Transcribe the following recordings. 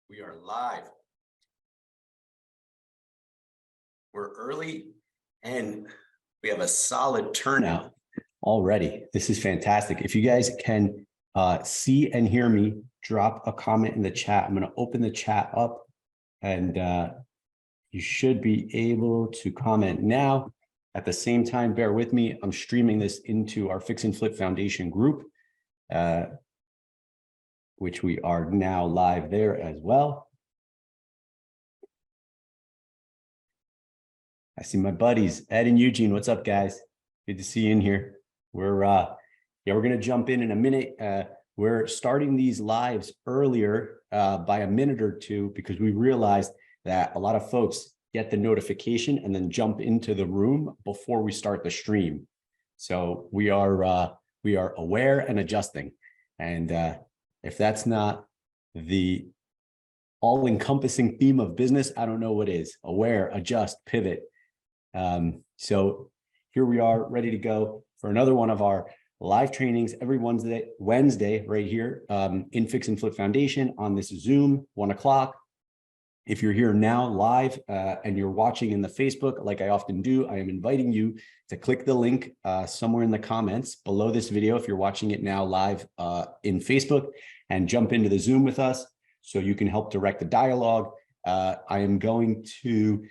We are live. We're early and we have a solid turnout already. This is fantastic. If you guys can see and hear me, drop a comment in the chat. I'm going to open the chat up and you should be able to comment now. At the same time, bear with me. I'm streaming this into our Fix and Flip Foundation group, which we are now live there as well. I see my buddies, Ed and Eugene. What's up, guys? Good to see you in here. We're going to jump in a minute. We're starting these lives earlier by a minute or two because we realized that a lot of folks get the notification and then jump into the room before we start the stream. So we are aware and adjusting. And if that's not the all-encompassing theme of business, I don't know what is. Aware, adjust, pivot. So here we are, ready to go for another one of our live trainings every Wednesday right here in Fix and Flip Foundation on this Zoom, 1 o'clock. If you're here now live and you're watching in the Facebook, like I often do, I am inviting you to click the link somewhere in the comments below this video if you're watching it now live in Facebook, and jump into the Zoom with us so you can help direct the dialogue. I am going to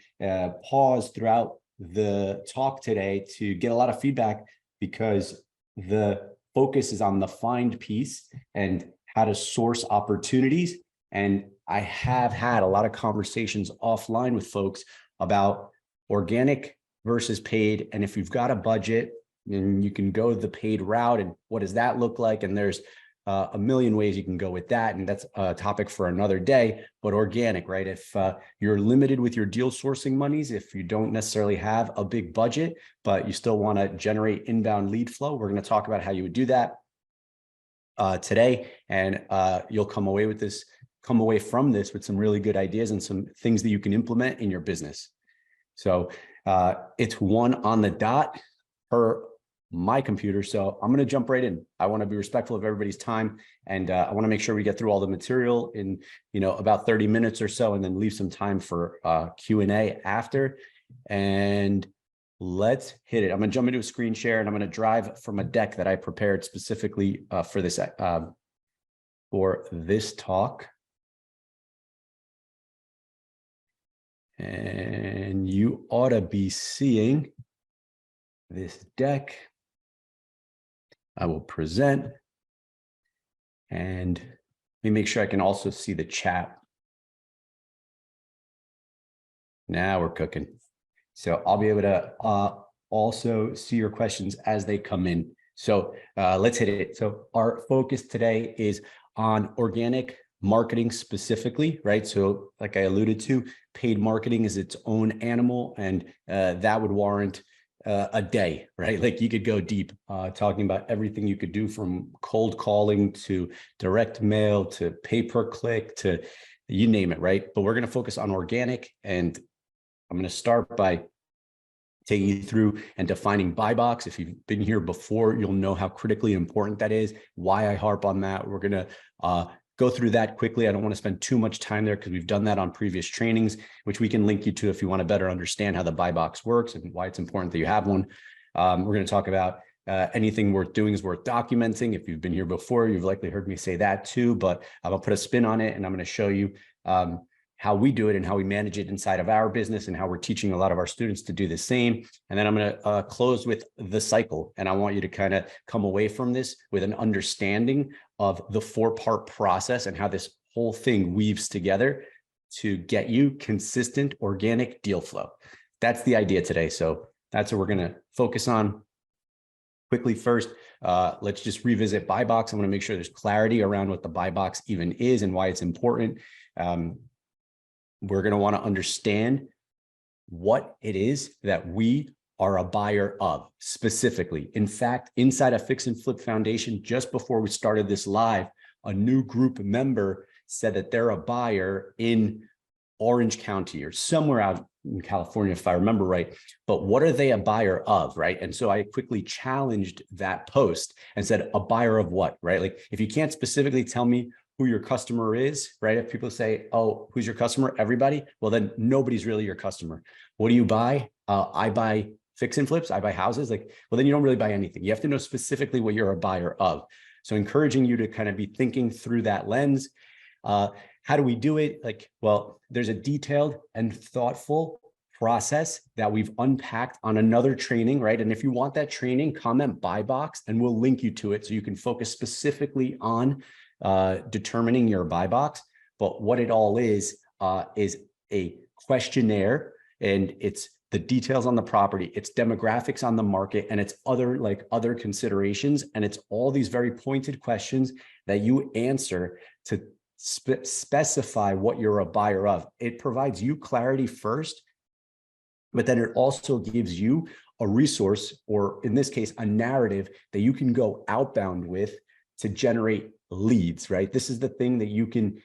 pause throughout the talk today to get a lot of feedback because the focus is on the find piece and how to source opportunities. And I have had a lot of conversations offline with folks about organic versus paid. And if you've got a budget, then you can go the paid route. And what does that look like? And there's a million ways you can go with that. And that's a topic for another day, but organic, right? If you're limited with your deal sourcing monies, if you don't necessarily have a big budget, but you still want to generate inbound lead flow, we're going to talk about how you would do that today. And you'll come away from this with some really good ideas and some things that you can implement in your business. So it's 1 on the dot per my computer. So I'm going to jump right in. I want to be respectful of everybody's time. And I want to make sure we get through all the material in, about 30 minutes or so, and then leave some time for Q&A after. And let's hit it. I'm going to jump into a screen share and I'm going to drive from a deck that I prepared specifically for this talk. And you ought to be seeing this deck. I will present, and let me make sure I can also see the chat. Now we're cooking. So I'll be able to also see your questions as they come in. So let's hit it. So our focus today is on organic marketing specifically, right? So like I alluded to, paid marketing is its own animal, and that would warrant a day, right? Like you could go deep talking about everything you could do, from cold calling to direct mail to pay-per-click to you name it, right? But we're going to focus on organic, and I'm going to start by taking you through and defining buy box. If you've been here before, you'll know how critically important that is, why I harp on that. We're going to go through that quickly. I don't want to spend too much time there because we've done that on previous trainings, which we can link you to if you want to better understand how the buy box works and why it's important that you have one. We're going to talk about anything worth doing is worth documenting. If you've been here before, you've likely heard me say that too, but I'm going to put a spin on it, and I'm going to show you how we do it and how we manage it inside of our business, and how we're teaching a lot of our students to do the same. And then I'm going to close with the cycle. And I want you to kind of come away from this with an understanding of the 4-part process and how this whole thing weaves together to get you consistent organic deal flow. That's the idea today. So that's what we're going to focus on. Quickly first, let's just revisit buy box. I want to make sure there's clarity around what the buy box even is and why it's important. We're going to want to understand what it is that we are a buyer of specifically. In fact, inside of Fix and Flip Foundation, just before we started this live, a new group member said that they're a buyer in Orange County or somewhere out in California, if I remember right. But what are they a buyer of, right? And so I quickly challenged that post and said, a buyer of what, right? Like, if you can't specifically tell me who your customer is, right? If people say, oh, who's your customer? Everybody. Well, then nobody's really your customer. What do you buy? I buy fix and flips. I buy houses. Like, well, then you don't really buy anything. You have to know specifically what you're a buyer of. So encouraging you to kind of be thinking through that lens. How do we do it? Like, well, there's a detailed and thoughtful process that we've unpacked on another training, right? And if you want that training, comment buy box and we'll link you to it so you can focus specifically on determining your buy box. But what it all is a questionnaire, and it's the details on the property, it's demographics on the market, and it's other considerations. And it's all these very pointed questions that you answer to specify what you're a buyer of. It provides you clarity first, but then it also gives you a resource, or in this case, a narrative that you can go outbound with to generate leads, right? This is the thing that you can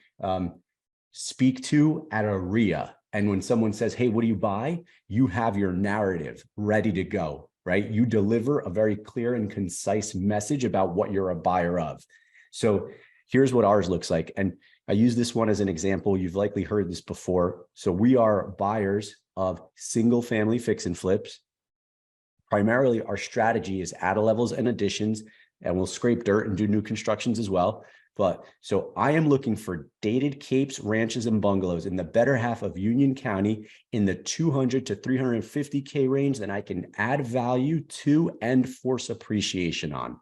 speak to at a RIA. And when someone says, hey, what do you buy? You have your narrative ready to go, right? You deliver a very clear and concise message about what you're a buyer of. So here's what ours looks like. And I use this one as an example. You've likely heard this before. So we are buyers of single family fix and flips. Primarily, our strategy is add levels and additions, and we'll scrape dirt and do new constructions as well. But so I am looking for dated capes, ranches, and bungalows in the better half of Union County in the 200 to 350K range that I can add value to and force appreciation on.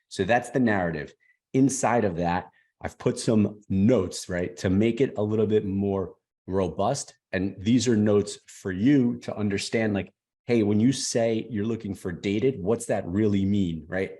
So that's the narrative. Inside of that, I've put some notes, right, to make it a little bit more robust. And these are notes for you to understand, like, hey, when you say you're looking for dated, what's that really mean, right?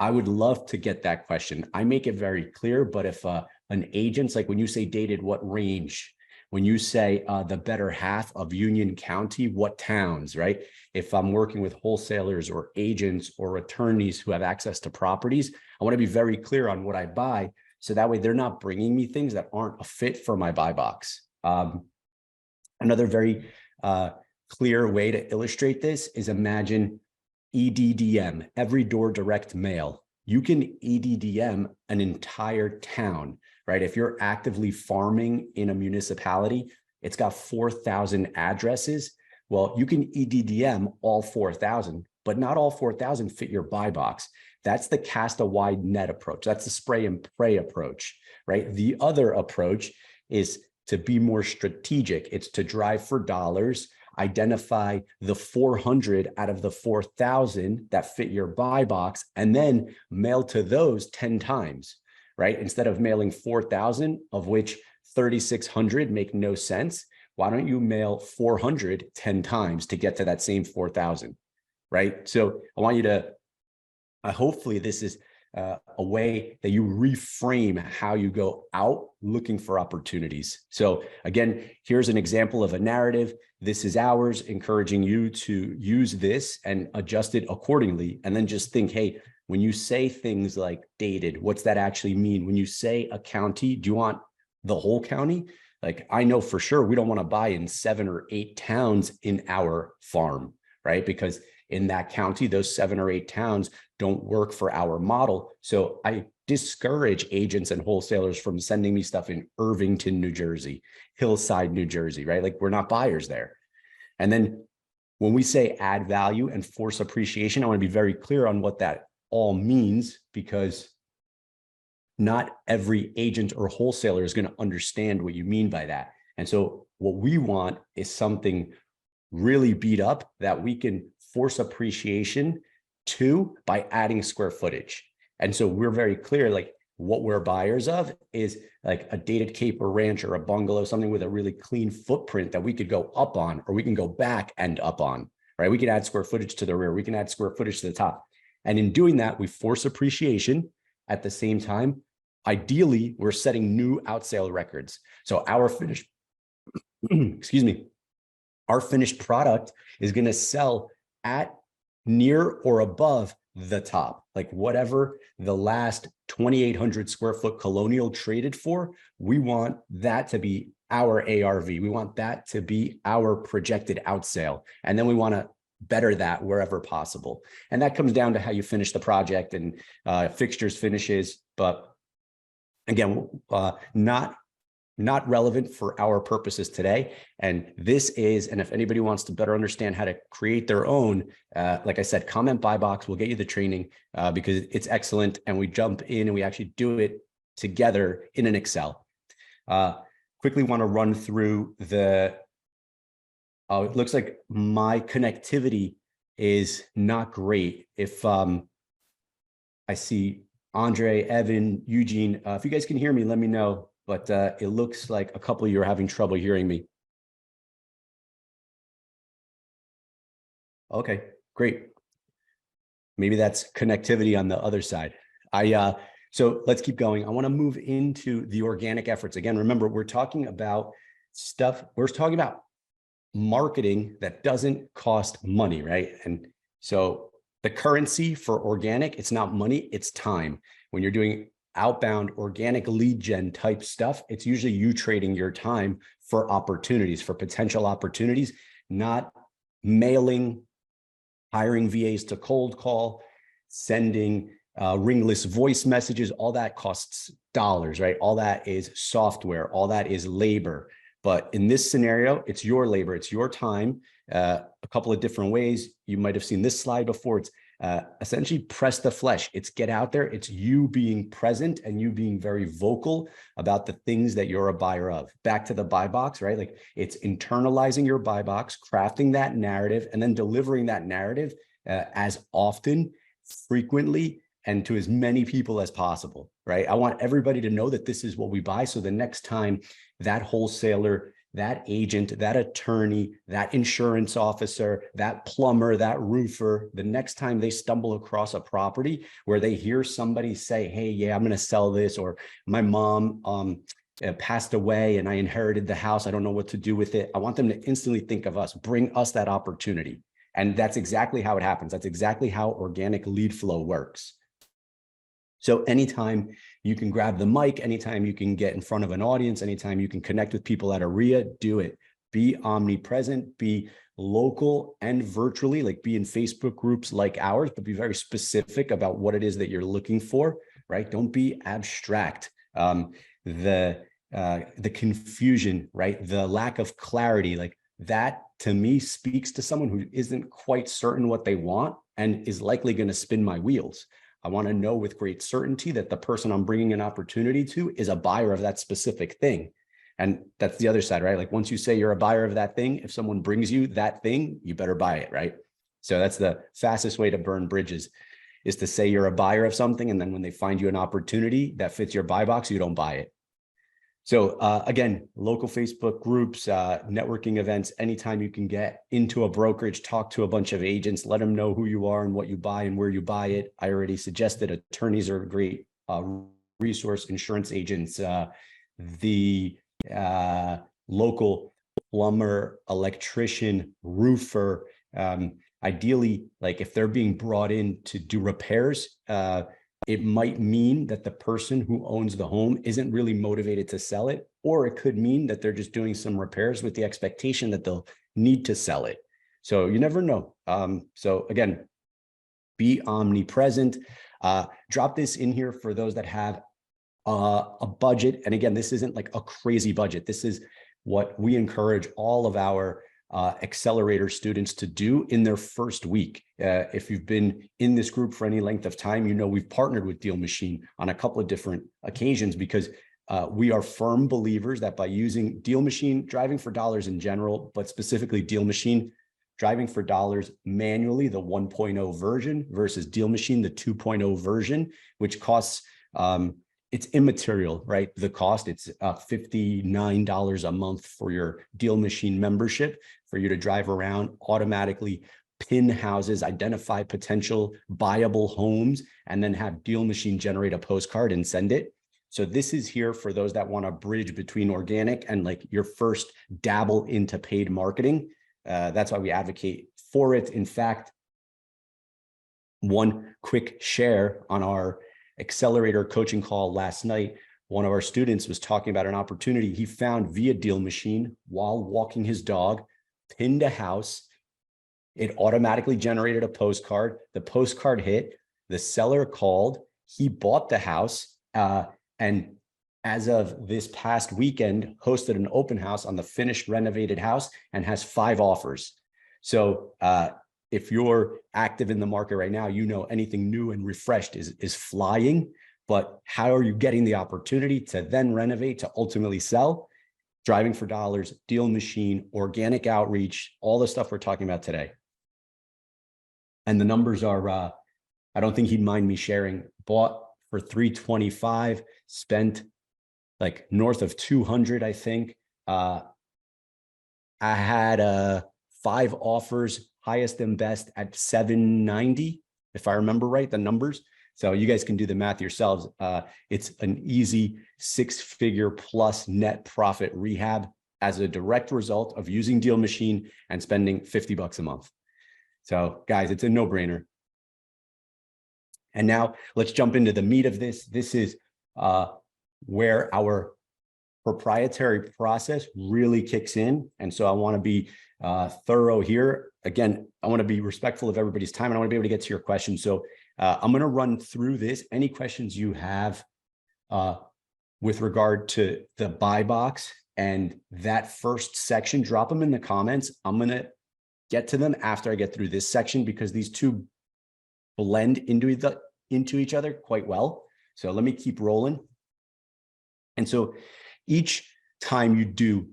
I would love to get that question. I make it very clear, but if an agent's like, when you say dated, what range? When you say the better half of Union County, what towns, right? If I'm working with wholesalers or agents or attorneys who have access to properties, I want to be very clear on what I buy. So that way they're not bringing me things that aren't a fit for my buy box. Another very clear way to illustrate this is imagine EDDM, every door direct mail. You can EDDM an entire town, right? If you're actively farming in a municipality, it's got 4,000 addresses. Well, you can EDDM all 4,000, but not all 4,000 fit your buy box. That's the cast a wide net approach. That's the spray and pray approach, right? The other approach is to be more strategic. It's to drive for dollars, identify the 400 out of the 4,000 that fit your buy box, and then mail to those 10 times, right? Instead of mailing 4,000, of which 3,600 make no sense, why don't you mail 400 10 times to get to that same 4,000, right? So I want you to, hopefully this is a way that you reframe how you go out looking for opportunities. So again, here's an example of a narrative. This is ours, encouraging you to use this and adjust it accordingly. And then just think, hey, when you say things like dated, what's that actually mean? When you say a county, do you want the whole county? Like, I know for sure we don't want to buy in 7 or 8 towns in our farm, right? Because in that county, those 7 or 8 towns don't work for our model. So I discourage agents and wholesalers from sending me stuff in Irvington, New Jersey, Hillside, New Jersey, right? Like, we're not buyers there. And then when we say add value and force appreciation, I want to be very clear on what that all means, because not every agent or wholesaler is going to understand what you mean by that. And so what we want is something really beat up that we can force appreciation to by adding square footage. And so we're very clear, like, what we're buyers of is like a dated cape or ranch or a bungalow, something with a really clean footprint that we could go up on, or we can go back and up on, right? We can add square footage to the rear, we can add square footage to the top. And in doing that, we force appreciation. At the same time, ideally, we're setting new out sale records. So our finished, excuse me, our finished product is going to sell at near or above the top, like whatever the last 2,800 square foot colonial traded for. We want that to be our ARV. We want that to be our projected out sale. And then we want to better that wherever possible. And that comes down to how you finish the project and fixtures, finishes. But again, not relevant for our purposes today. And this is, and if anybody wants to better understand how to create their own, like I said, comment buy box, we'll get you the training because it's excellent. And we jump in and we actually do it together in an Excel. Quickly want to run through the, it looks like my connectivity is not great. If I see Andre, Evan, Eugene, if you guys can hear me, let me know. But it looks like a couple of you are having trouble hearing me. Okay, great. Maybe that's connectivity on the other side. So let's keep going. I want to move into the organic efforts. Again, remember, we're talking about stuff, we're talking about marketing that doesn't cost money, right? And so the currency for organic, it's not money, it's time. When you're doing outbound organic lead gen type stuff, it's usually you trading your time for opportunities, for potential opportunities, not mailing, hiring VAs to cold call, sending ringless voice messages. All that costs dollars, right? All that is software, all that is labor. But in this scenario, it's your labor, it's your time. A couple of different ways. You might have seen this slide before. It's essentially press the flesh. It's get out there. It's you being present and you being very vocal about the things that you're a buyer of. Back to the buy box, right? Like it's internalizing your buy box, crafting that narrative, and then delivering that narrative as often, frequently, and to as many people as possible, right? I want everybody to know that this is what we buy. So the next time that wholesaler, that agent, that attorney, that insurance officer, that plumber, that roofer, the next time they stumble across a property where they hear somebody say, hey, yeah, I'm going to sell this, or my mom passed away and I inherited the house, I don't know what to do with it. I want them to instantly think of us, bring us that opportunity. And that's exactly how it happens. That's exactly how organic lead flow works. So anytime you can grab the mic, anytime you can get in front of an audience, anytime you can connect with people at a RIA, do it. Be omnipresent, be local and virtually, like be in Facebook groups like ours, but be very specific about what it is that you're looking for, right? Don't be abstract. The confusion, right? The lack of clarity, like that to me speaks to someone who isn't quite certain what they want and is likely going to spin my wheels. I want to know with great certainty that the person I'm bringing an opportunity to is a buyer of that specific thing. And that's the other side, right? Like once you say you're a buyer of that thing, if someone brings you that thing, you better buy it, right? So that's the fastest way to burn bridges, is to say you're a buyer of something. And then when they find you an opportunity that fits your buy box, you don't buy it. So again, local Facebook groups, networking events, anytime you can get into a brokerage, talk to a bunch of agents, let them know who you are and what you buy and where you buy it. I already suggested attorneys are a great resource, insurance agents, the local plumber, electrician, roofer. Ideally, like if they're being brought in to do repairs, it might mean that the person who owns the home isn't really motivated to sell it, or it could mean that they're just doing some repairs with the expectation that they'll need to sell it. So you never know. So again, be omnipresent. Drop this in here for those that have a budget. And again, this isn't like a crazy budget. This is what we encourage all of our accelerator students to do in their first week. If you've been in this group for any length of time, you know we've partnered with Deal Machine on a couple of different occasions because we are firm believers that by using Deal Machine, driving for dollars in general, but specifically Deal Machine, driving for dollars manually, the 1.0 version versus Deal Machine, the 2.0 version, which costs it's immaterial, right? The cost, it's $59 a month for your Deal Machine membership for you to drive around, automatically pin houses, identify potential buyable homes, and then have Deal Machine generate a postcard and send it. So this is here for those that want to bridge between organic and like your first dabble into paid marketing. That's why we advocate for it. In fact, one quick share on our accelerator coaching call last night, one of our students was talking about an opportunity he found via Deal Machine while walking his dog, pinned a house. It automatically generated a postcard. The postcard hit, the seller called, he bought the house, and as of this past weekend, hosted an open house on the finished renovated house and has 5 offers. So if you're active in the market right now, you know anything new and refreshed is flying. But how are you getting the opportunity to then renovate to ultimately sell? Driving for dollars, deal machine, organic outreach, all the stuff we're talking about today. And the numbers are, I don't think he'd mind me sharing, bought for 325, spent like north of 200, I think. I had 5 offers, highest and best at 790, if I remember right, the numbers. So you guys can do the math yourselves. It's an easy 6-figure plus net profit rehab as a direct result of using Deal Machine and spending $50 a month. So guys, it's a no-brainer. And now let's jump into the meat of this. This is where our proprietary process really kicks in. And so I want to be thorough here. Again, I want to be respectful of everybody's time, and I want to be able to get to your questions. So I'm going to run through this. Any questions you have with regard to the buy box and that first section, drop them in the comments. I'm going to get to them after I get through this section, because these two blend into each other quite well. So let me keep rolling. And so each time you do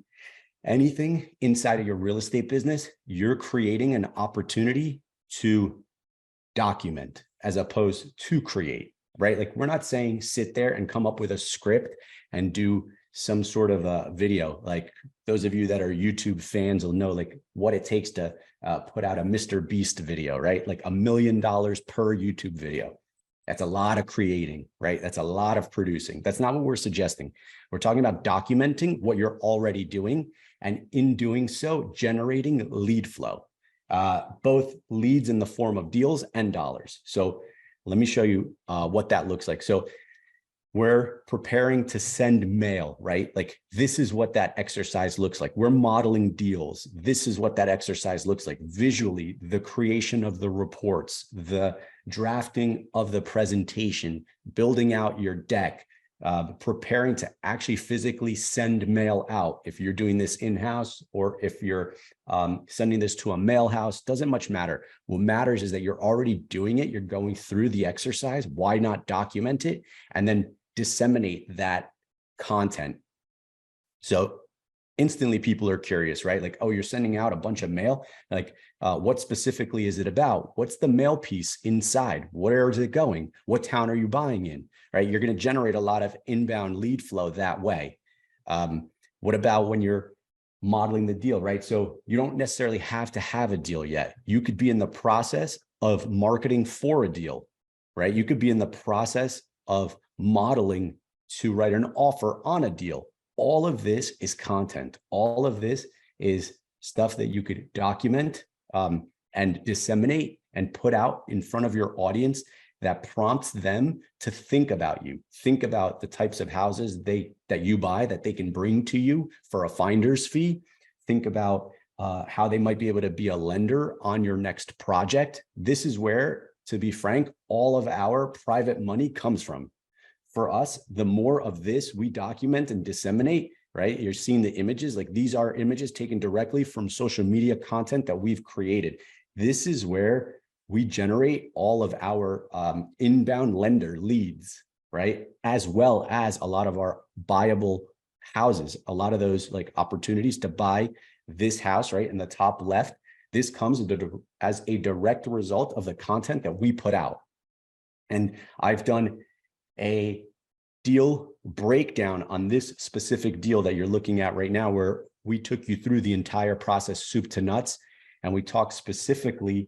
anything inside of your real estate business, you're creating an opportunity to document as opposed to create, right? Like, we're not saying sit there and come up with a script and do some sort of a video. Like, those of you that are YouTube fans will know like what it takes to put out a Mr. Beast video, right? Like $1 million per YouTube video. That's a lot of creating, right? That's a lot of producing. That's not what we're suggesting. We're talking about documenting what you're already doing, and in doing so, generating lead flow, both leads in the form of deals and dollars. So let me show you what that looks like. So we're preparing to send mail, right? Like, this is what that exercise looks like. We're modeling deals. This is what that exercise looks like visually, the creation of the reports, the drafting of the presentation, building out your deck, preparing to actually physically send mail out. If you're doing this in-house or if you're sending this to a mail house, doesn't much matter. What matters is that you're already doing it. You're going through the exercise. Why not document it and then disseminate that content? So instantly people are curious, right? Like, oh, you're sending out a bunch of mail. Like, what specifically is it about? What's the mail piece inside? Where is it going? What town are you buying in, right? You're going to generate a lot of inbound lead flow that way. What about when you're modeling the deal, right? So you don't necessarily have to have a deal yet. You could be in the process of marketing for a deal, right? You could be in the process of modeling to write an offer on a deal. All of this is content. All of this is stuff that you could document and disseminate and put out in front of your audience that prompts them to think about you, think about the types of houses that you buy that they can bring to you for a finder's fee. Think about how they might be able to be a lender on your next project. This is where, to be frank, all of our private money comes from. For us, the more of this we document and disseminate, right? You're seeing the images, like these are images taken directly from social media content that we've created. This is where we generate all of our inbound lender leads, right? As well as a lot of our buyable houses, a lot of those like opportunities to buy this house, right? In the top left, this comes as a direct result of the content that we put out. And I've done a deal breakdown on this specific deal that you're looking at right now, where we took you through the entire process, soup to nuts. And we talked specifically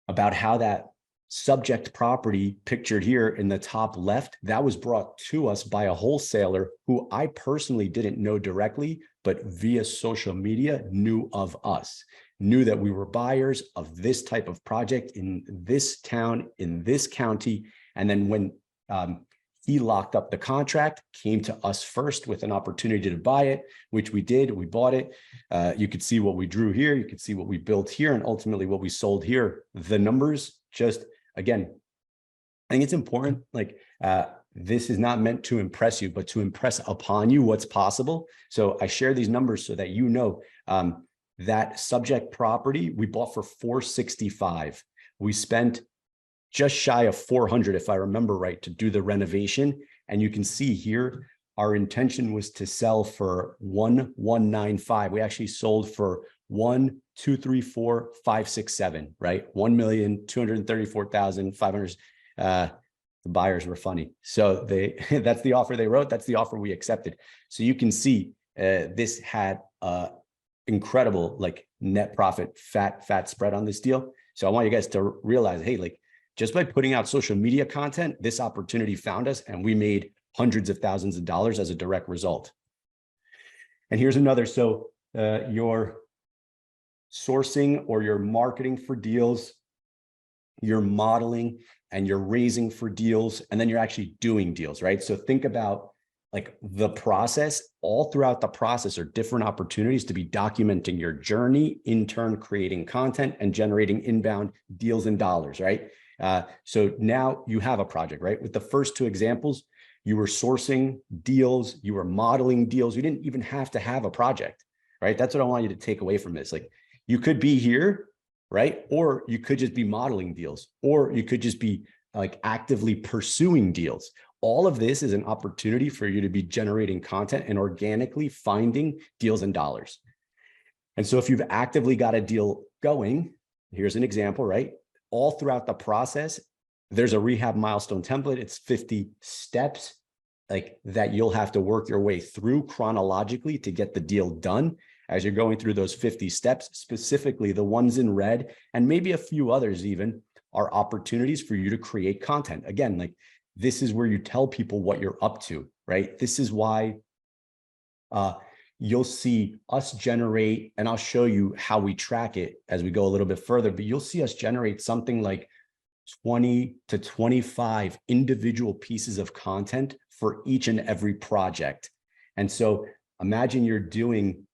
about how that subject property pictured here in the top left, that was brought to us by a wholesaler who I personally didn't know directly, but via social media knew of us, knew that we were buyers of this type of project in this town, in this county. And then when he locked up the contract, came to us first with an opportunity to buy it, which we did. We bought it. You could see what we drew here. You could see what we built here, and ultimately what we sold here. The numbers just, again, I think it's important. Like this is not meant to impress you, but to impress upon you what's possible. So I share these numbers so that you know that subject property we bought for $465. We spent just shy of 400, if I remember right, to do the renovation. And you can see here, our intention was to sell for 1,195. We actually sold for 1,234,567, right? 1,234,500. The buyers were funny. So that's the offer they wrote. That's the offer we accepted. So you can see this had incredible like net profit, fat spread on this deal. So I want you guys to realize, hey, like just by putting out social media content, this opportunity found us and we made hundreds of thousands of dollars as a direct result. And here's another. So your sourcing or your marketing for deals, you're modeling and you're raising for deals, and then you're actually doing deals, right? So think about like the process. All throughout the process are different opportunities to be documenting your journey, in turn creating content and generating inbound deals and dollars, right? So now you have a project, right? With the first two examples, you were sourcing deals, you were modeling deals. You didn't even have to have a project, right? That's what I want you to take away from this. Like you could be here, right? Or you could just be modeling deals, or you could just be like actively pursuing deals. All of this is an opportunity for you to be generating content and organically finding deals and dollars. And so if you've actively got a deal going, here's an example, right? All throughout the process, there's a rehab milestone template. It's 50 steps like that you'll have to work your way through chronologically to get the deal done. As you're going through those 50 steps, specifically the ones in red, and maybe a few others even, are opportunities for you to create content. Again, like this is where you tell people what you're up to, right? This is why you'll see us generate, and I'll show you how we track it as we go a little bit further, but you'll see us generate something like 20 to 25 individual pieces of content for each and every project. And so imagine you're doing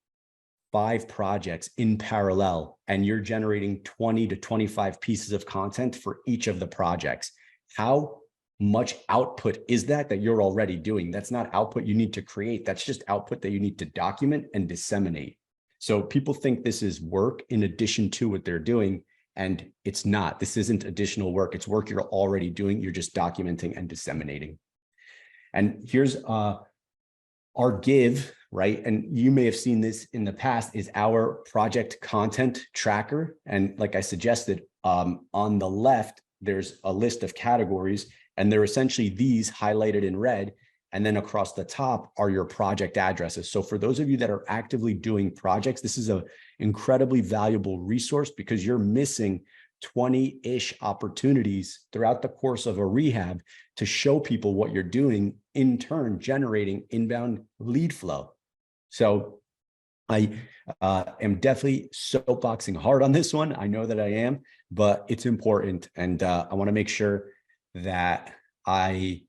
5 projects in parallel and you're generating 20 to 25 pieces of content for each of the projects. How much output is that you're already doing? That's not output you need to create. That's just output that you need to document and disseminate. So people think this is work in addition to what they're doing, and it's not. This isn't additional work. It's work you're already doing. You're just documenting and disseminating. And here's our give, right? And you may have seen this in the past, is our project content tracker. And like I suggested, on the left, there's a list of categories, and they're essentially these highlighted in red. And then across the top are your project addresses. So for those of you that are actively doing projects, this is an incredibly valuable resource because you're missing 20-ish opportunities throughout the course of a rehab to show people what you're doing, in turn generating inbound lead flow. So I am definitely soapboxing hard on this one. I know that I am, but it's important. And I want to make sure that I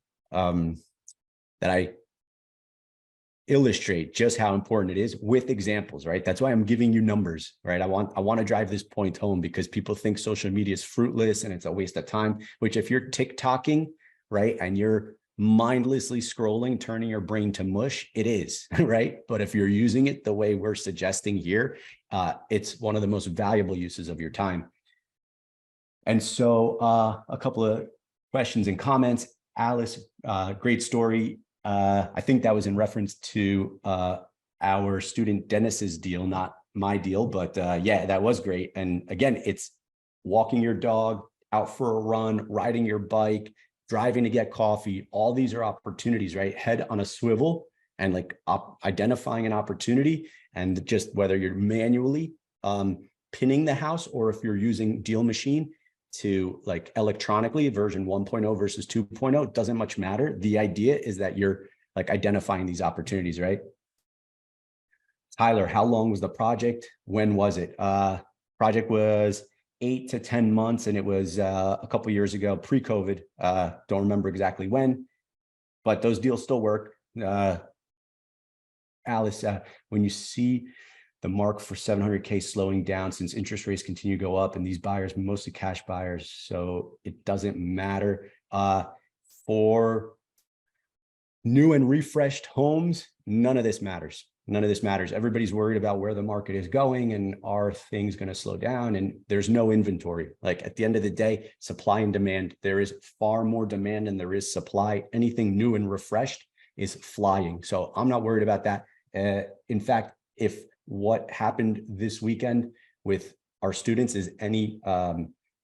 illustrate just how important it is with examples, right? That's why I'm giving you numbers, right? I want to drive this point home because people think social media is fruitless and it's a waste of time, which if you're TikToking, right, and you're mindlessly scrolling, turning your brain to mush, it is, right? But if you're using it the way we're suggesting here, it's one of the most valuable uses of your time. And so a couple of questions and comments. Alice, great story. I think that was in reference to our student Dennis's deal, not my deal, but yeah, that was great. And again, it's walking your dog, out for a run, riding your bike, driving to get coffee. All these are opportunities, right? Head on a swivel and like identifying an opportunity, and just whether you're manually pinning the house or if you're using Deal Machine to like electronically version 1.0 versus 2.0, doesn't much matter. The idea is that you're like identifying these opportunities, right? Tyler, how long was the project? When was it? Project was 8 to 10 months, and it was a couple of years ago, pre-COVID. Don't remember exactly when, but those deals still work. Alice, when you see the mark for 700K slowing down since interest rates continue to go up, and these buyers, mostly cash buyers, so it doesn't matter. For New and refreshed homes, none of this matters. None of this matters. Everybody's worried about where the market is going and are things going to slow down, and there's no inventory. Like at the end of the day, supply and demand, there is far more demand than there is supply. Anything new and refreshed is flying. So I'm not worried about that. In fact, if what happened this weekend with our students is any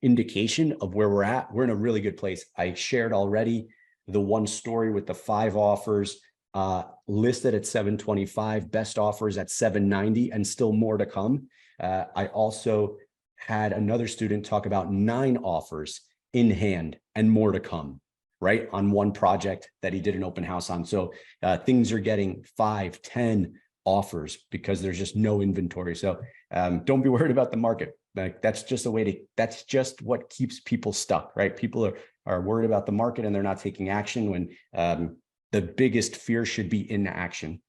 indication of where we're at, we're in a really good place. I shared already the one story with the 5 offers listed at 725, best offers at 790, and still more to come. I also had another student talk about 9 offers in hand and more to come, right, on one project that he did an open house on. So things are getting 5, 10 offers because there's just no inventory. So don't be worried about the market. Like that's just a way to, that's just what keeps people stuck, right? People are worried about the market and they're not taking action when the biggest fear should be inaction.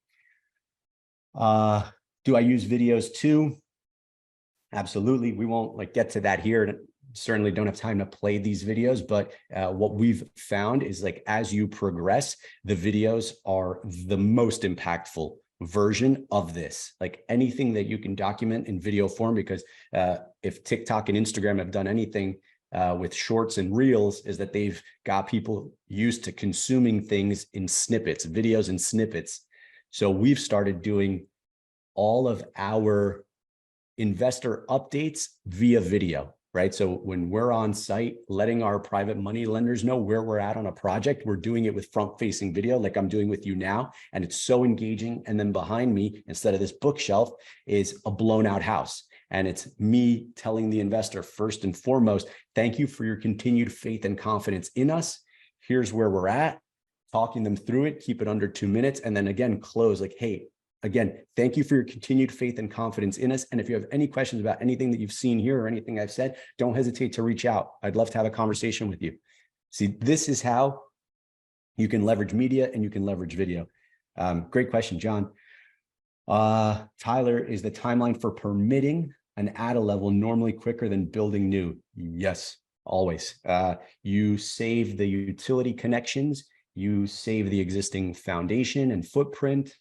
Do I use videos too? Absolutely. We won't get to that here. Certainly don't have time to play these videos, but what we've found is as you progress, the videos are the most impactful version of this. Like anything that you can document in video form, because if TikTok and Instagram have done anything with shorts and reels, is that they've got people used to consuming things in snippets, videos and snippets. So we've started doing all of our investor updates via video, right? So when we're on site, letting our private money lenders know where we're at on a project, we're doing it with front-facing video like I'm doing with you now, and it's so engaging. And then behind me, instead of this bookshelf, is a blown out house. And it's me telling the investor, first and foremost, thank you for your continued faith and confidence in us. Here's where we're at, talking them through it, keep it under 2 minutes, and then again, close hey, again, thank you for your continued faith and confidence in us. And if you have any questions about anything that you've seen here or anything I've said, don't hesitate to reach out. I'd love to have a conversation with you. See, this is how you can leverage media and you can leverage video. Great question, John. Tyler, is the timeline for permitting an ADA level normally quicker than building new? Yes, always. You save the utility connections, you save the existing foundation and footprint.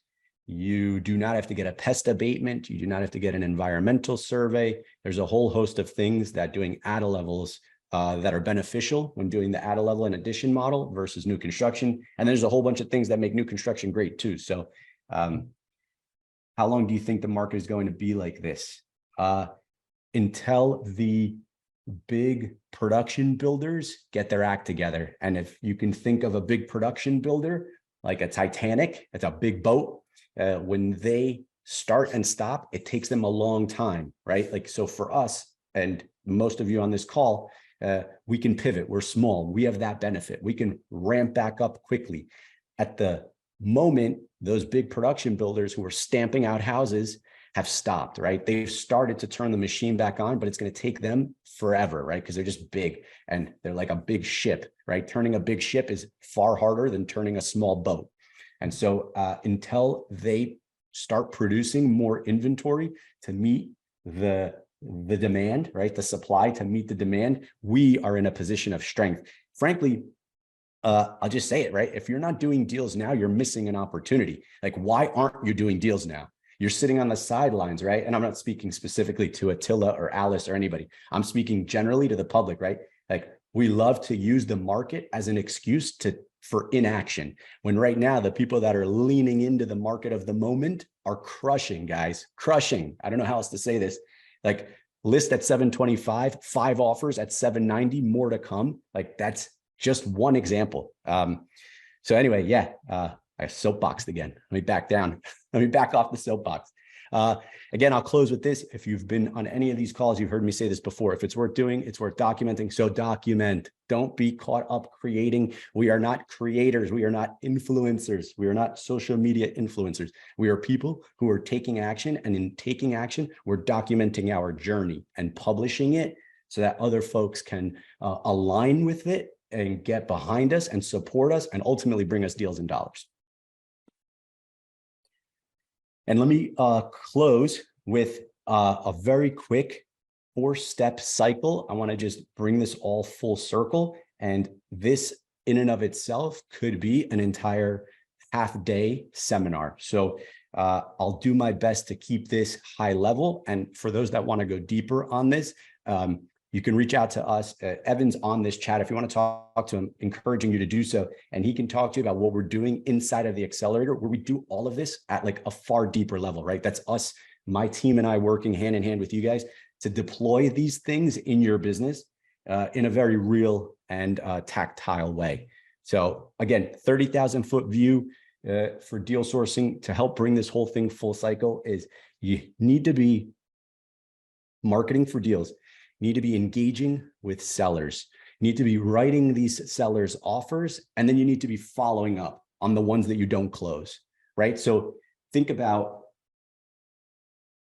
You do not have to get a pest abatement. You do not have to get an environmental survey. There's a whole host of things that doing ADA levels that are beneficial when doing the ADA level and addition model versus new construction. And there's a whole bunch of things that make new construction great too. So how long do you think the market is going to be like this? Until the big production builders get their act together. And if you can think of a big production builder, like a Titanic, it's a big boat. When they start and stop, it takes them a long time, right? So for us and most of you on this call, we can pivot. We're small. We have that benefit. We can ramp back up quickly. At the moment, those big production builders who are stamping out houses have stopped, right? They've started to turn the machine back on, but it's going to take them forever, right? Because they're just big and they're like a big ship, right? Turning a big ship is far harder than turning a small boat. And so until they start producing more inventory to meet the demand, right? The supply to meet the demand, we are in a position of strength. Frankly, I'll just say it, right? If you're not doing deals now, you're missing an opportunity. Why aren't you doing deals now? You're sitting on the sidelines, right? And I'm not speaking specifically to Attila or Alice or anybody. I'm speaking generally to the public, right? We love to use the market as an excuse for inaction, when right now the people that are leaning into the market of the moment are crushing, guys, crushing. I don't know how else to say this. List at 725, 5 offers at 790, more to come. That's just one example. So anyway, yeah, I soapboxed again. Let me back down. Let me back off the soapbox. Again, I'll close with this. If you've been on any of these calls, you've heard me say this before. If it's worth doing, it's worth documenting. So document. Don't be caught up creating. We are not creators. We are not influencers. We are not social media influencers. We are people who are taking action. And in taking action, we're documenting our journey and publishing it so that other folks can align with it and get behind us and support us and ultimately bring us deals and dollars. And let me close with a very quick 4-step cycle. I want to just bring this all full circle. And this in and of itself could be an entire half-day seminar. So I'll do my best to keep this high level. And for those that want to go deeper on this, you can reach out to us. Evan's on this chat if you want to talk to him, encouraging you to do so. And he can talk to you about what we're doing inside of the accelerator, where we do all of this at like a far deeper level, right? That's us, my team and I working hand in hand with you guys to deploy these things in your business in a very real and tactile way. So again, 30,000 foot view for deal sourcing to help bring this whole thing full cycle is you need to be marketing for deals. Need to be engaging with sellers, need to be writing these sellers offers, and then you need to be following up on the ones that you don't close, right? So think about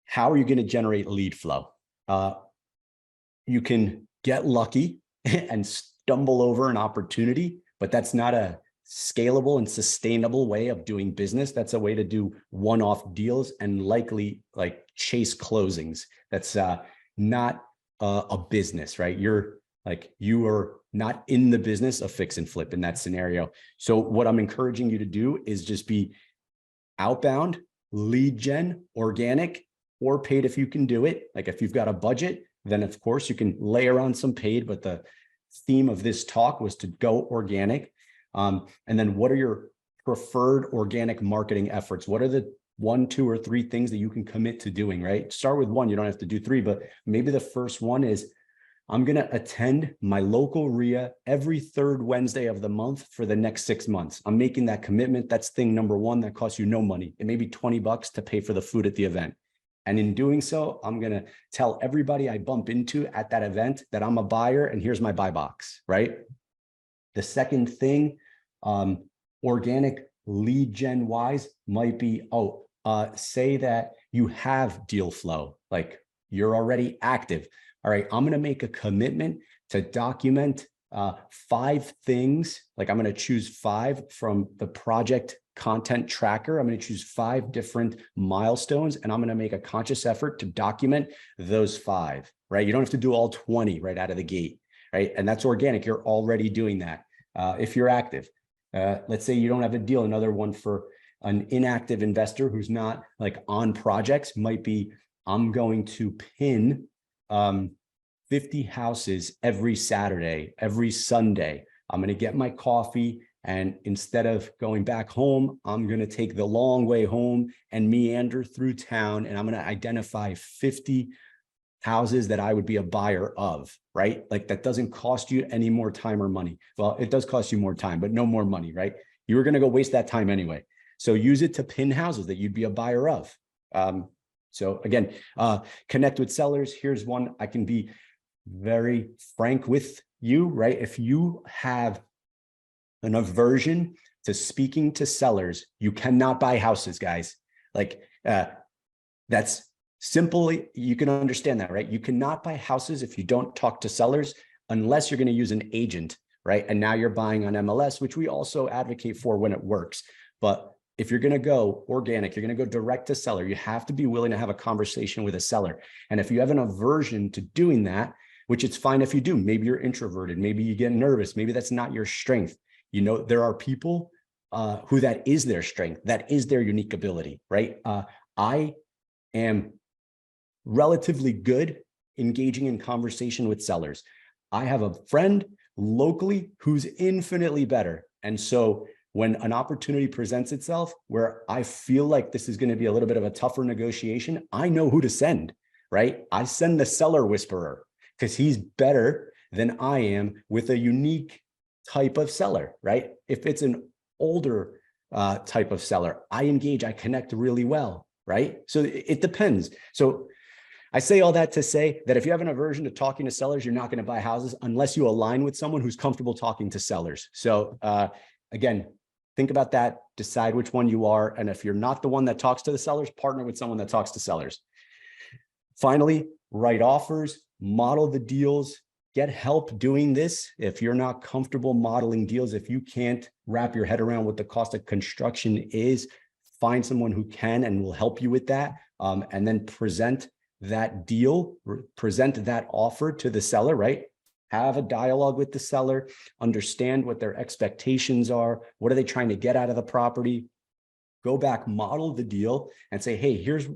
how are you going to generate lead flow? You can get lucky and stumble over an opportunity, but that's not a scalable and sustainable way of doing business. That's a way to do one-off deals and likely like chase closings. That's not a business, right? You are not in the business of fix and flip in that scenario. So what I'm encouraging you to do is just be outbound, lead gen, organic, or paid if you can do it. Like if you've got a budget, then of course you can layer on some paid, but the theme of this talk was to go organic. And then what are your preferred organic marketing efforts? What are the 1, 2, or 3 things that you can commit to doing, right? Start with 1, you don't have to do 3, but maybe the first one is I'm going to attend my local RIA every 3rd Wednesday of the month for the next 6 months. I'm making that commitment. That's thing number 1 that costs you no money. It may be $20 to pay for the food at the event. And in doing so, I'm going to tell everybody I bump into at that event that I'm a buyer and here's my buy box, right? The second thing, organic lead gen wise might be, say that you have deal flow, like you're already active. All right, I'm going to make a commitment to document 5 things. Like I'm going to choose 5 from the project content tracker. I'm going to choose 5 different milestones, and I'm going to make a conscious effort to document those 5, right? You don't have to do all 20 right out of the gate, right? And that's organic. You're already doing that if you're active. Let's say you don't have a deal. Another one for an inactive investor who's not like on projects might be, I'm going to pin 50 houses every Saturday, every Sunday. I'm going to get my coffee, and instead of going back home, I'm going to take the long way home and meander through town, and I'm going to identify 50 houses that I would be a buyer of, right? Like that doesn't cost you any more time or money. Well, it does cost you more time, but no more money, right? You were going to go waste that time anyway. So use it to pin houses that you'd be a buyer of. So again, connect with sellers. Here's one. I can be very frank with you, right? If you have an aversion to speaking to sellers, you cannot buy houses, guys. Like that's simply, you can understand that, right? You cannot buy houses if you don't talk to sellers unless you're going to use an agent, right? And now you're buying on MLS, which we also advocate for when it works. But if you're going to go organic, you're going to go direct to seller, you have to be willing to have a conversation with a seller. And if you have an aversion to doing that, which it's fine if you do, maybe you're introverted, maybe you get nervous, maybe that's not your strength. You know, there are people who that is their strength, that is their unique ability, right? I am relatively good engaging in conversation with sellers. I have a friend locally who's infinitely better. And so when an opportunity presents itself where I feel like this is going to be a little bit of a tougher negotiation, I know who to send, right? I send the seller whisperer because he's better than I am with a unique type of seller, right? If it's an older type of seller, I engage, I connect really well, right? So it depends. So I say all that to say that if you have an aversion to talking to sellers, you're not going to buy houses unless you align with someone who's comfortable talking to sellers. So again, think about that, decide which one you are. And if you're not the one that talks to the sellers, partner with someone that talks to sellers. Finally, write offers, model the deals, get help doing this. If you're not comfortable modeling deals, if you can't wrap your head around what the cost of construction is, find someone who can and will help you with that. And then present that deal, present that offer to the seller, right? Have a dialogue with the seller, understand what their expectations are. What are they trying to get out of the property? go back, model the deal and say, hey, here's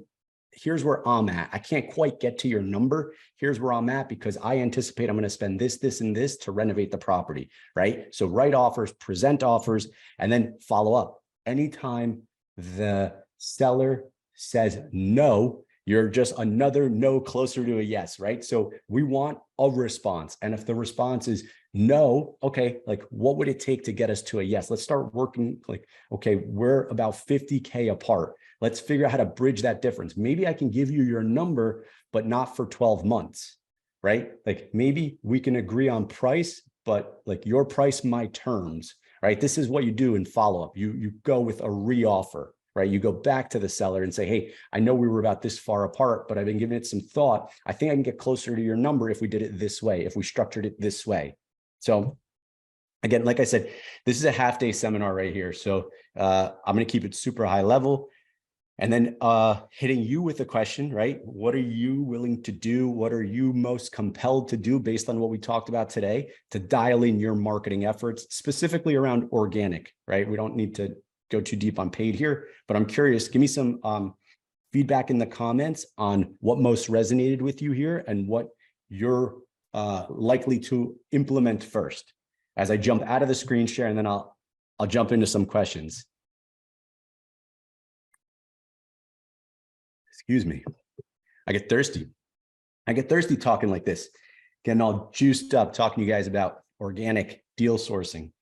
where I'm at. I can't quite get to your number. Here's where I'm at because I anticipate I'm going to spend this, this, and this to renovate the property, right? So write offers, present offers, and then follow up. Anytime the seller says no, you're just another no closer to a yes, right? So we want a response. And if the response is no, okay, like what would it take to get us to a yes? Let's start working like, okay, we're about 50K apart. Let's figure out how to bridge that difference. Maybe I can give you your number, but not for 12 months, right? Like maybe we can agree on price, but like your price, my terms, right? This is what you do in follow-up. You go with a re-offer, right? You go back to the seller and say, hey, I know we were about this far apart, but I've been giving it some thought. I think I can get closer to your number if we did it this way, if we structured it this way. So again, like I said, this is a half-day seminar right here. So I'm going to keep it super high level. And then hitting you with a question, right? What are you willing to do? What are you most compelled to do based on what we talked about today to dial in your marketing efforts, specifically around organic, right? We don't need to go too deep on paid here, but I'm curious, give me some feedback in the comments on what most resonated with you here and what you're likely to implement first as I jump out of the screen share, and then I'll jump into some questions. Excuse me. I get thirsty. I get thirsty talking like this, getting all juiced up, talking to you guys about organic deal sourcing.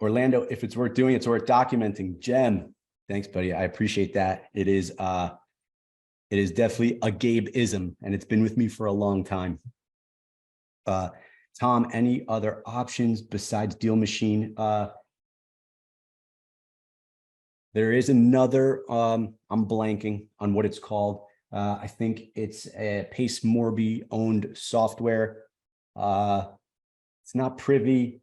Orlando, if it's worth doing, it's worth documenting. Jem, thanks, buddy. I appreciate that. It is definitely a Gabe-ism, and it's been with me for a long time. Tom, any other options besides Deal Machine? There is another, I'm blanking on what it's called. I think it's a Pace Morby owned software. It's not Privy,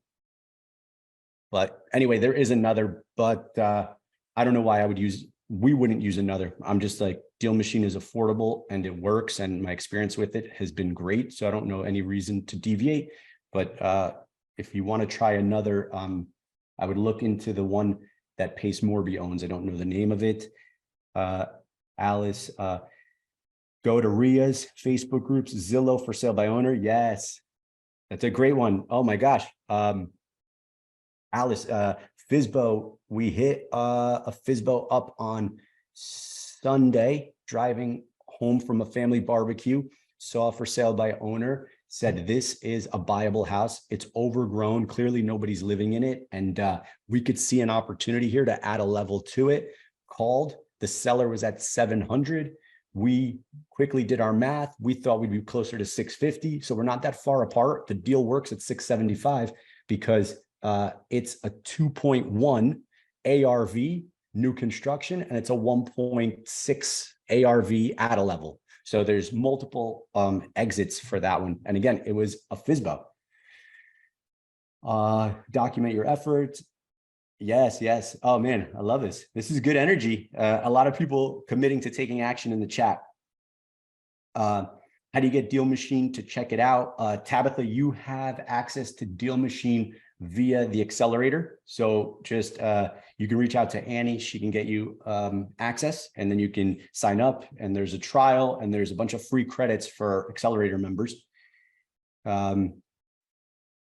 but anyway, there is another, but I don't know why we wouldn't use another. I'm just like, Deal Machine is affordable and it works, and my experience with it has been great. So I don't know any reason to deviate, but if you want to try another, I would look into the one that Pace Morby owns. I don't know the name of it. Alice, go to RIA's Facebook groups, Zillow for sale by owner. Yes, that's a great one. Oh my gosh. Alice, FSBO, we hit a FSBO up on Sunday, driving home from a family barbecue, saw for sale by owner, said this is a buyable house. It's overgrown. Clearly nobody's living in it. And we could see an opportunity here to add a level to it. Called, the seller was at 700. We quickly did our math. We thought we'd be closer to 650. So we're not that far apart. The deal works at 675 because it's a 2.1 ARV new construction, and it's a 1.6 ARV at a level. So there's multiple exits for that one. And again, it was a FSBO. Document your efforts. Yes, yes. Oh man, I love this. This is good energy. A lot of people committing to taking action in the chat. How do you get Deal Machine to check it out? Tabitha, you have access to Deal Machine via the accelerator. So just you can reach out to Annie. She can get you access, and then you can sign up, and there's a trial, and there's a bunch of free credits for accelerator members.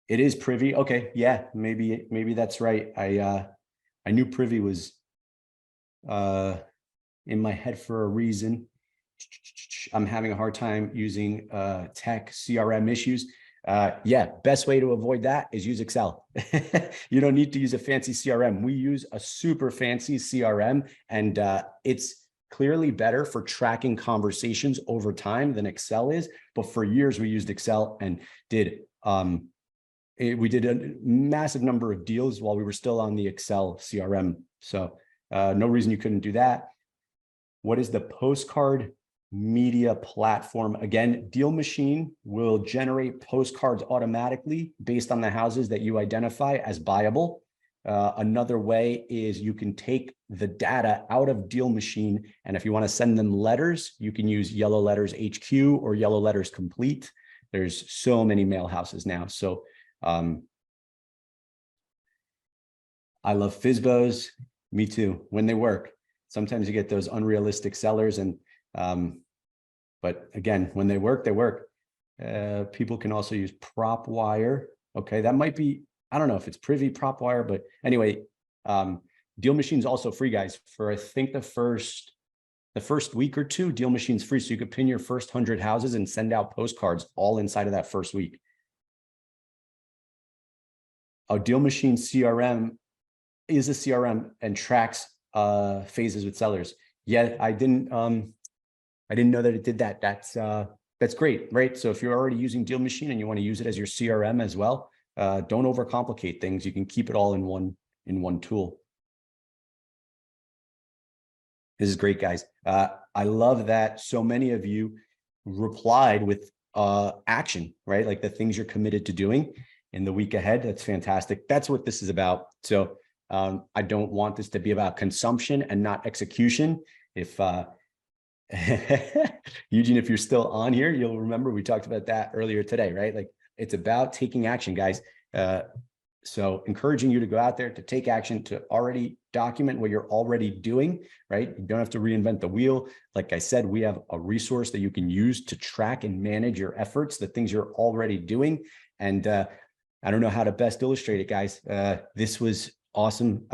It is Privy. Okay, yeah, maybe that's right. I knew Privy was in my head for a reason. I'm having a hard time using tech CRM issues. Yeah, best way to avoid that is use Excel. You don't need to use a fancy CRM. We use a super fancy CRM, and it's clearly better for tracking conversations over time than Excel is. But for years we used Excel and we did a massive number of deals while we were still on the Excel CRM. So no reason you couldn't do that. What is the postcard media platform? Again, Deal Machine will generate postcards automatically based on the houses that you identify as buyable. Another way is you can take the data out of Deal Machine, and if you want to send them letters, you can use Yellow Letters HQ or Yellow Letters Complete. There's so many mail houses now. So I love FSBOs. Me too, when they work. Sometimes you get those unrealistic sellers, and but again, when they work, they work. People can also use prop wire. Okay, that might be, I don't know if it's privy prop wire, but anyway, Deal Machine's also free, guys, for I think the first week or two. Deal Machine's free, so you could pin your first 100 houses and send out postcards all inside of that first week. Oh, Deal Machine CRM is a CRM and tracks phases with sellers. Yeah, I didn't know that it did that. That's great, right? So if you're already using Deal Machine and you want to use it as your CRM as well, don't overcomplicate things. You can keep it all in one tool. This is great, guys. I love that so many of you replied with action, right? Like the things you're committed to doing in the week ahead. That's fantastic. That's what this is about. So I don't want this to be about consumption and not execution. If Eugene, if you're still on here, you'll remember we talked about that earlier today, right? Like it's about taking action, guys. So encouraging you to go out there, to take action, to already document what you're already doing, right? You don't have to reinvent the wheel. Like I said, we have a resource that you can use to track and manage your efforts, the things you're already doing. And I don't know how to best illustrate it, guys. This was awesome.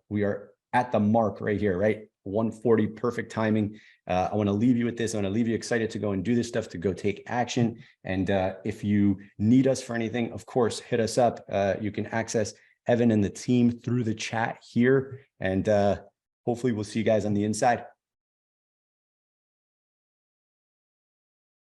We are at the mark right here, right? 140, perfect timing. I want to leave you with this. I want to leave you excited to go and do this stuff, to go take action. And if you need us for anything, of course, hit us up. You can access Evan and the team through the chat here. And hopefully we'll see you guys on the inside.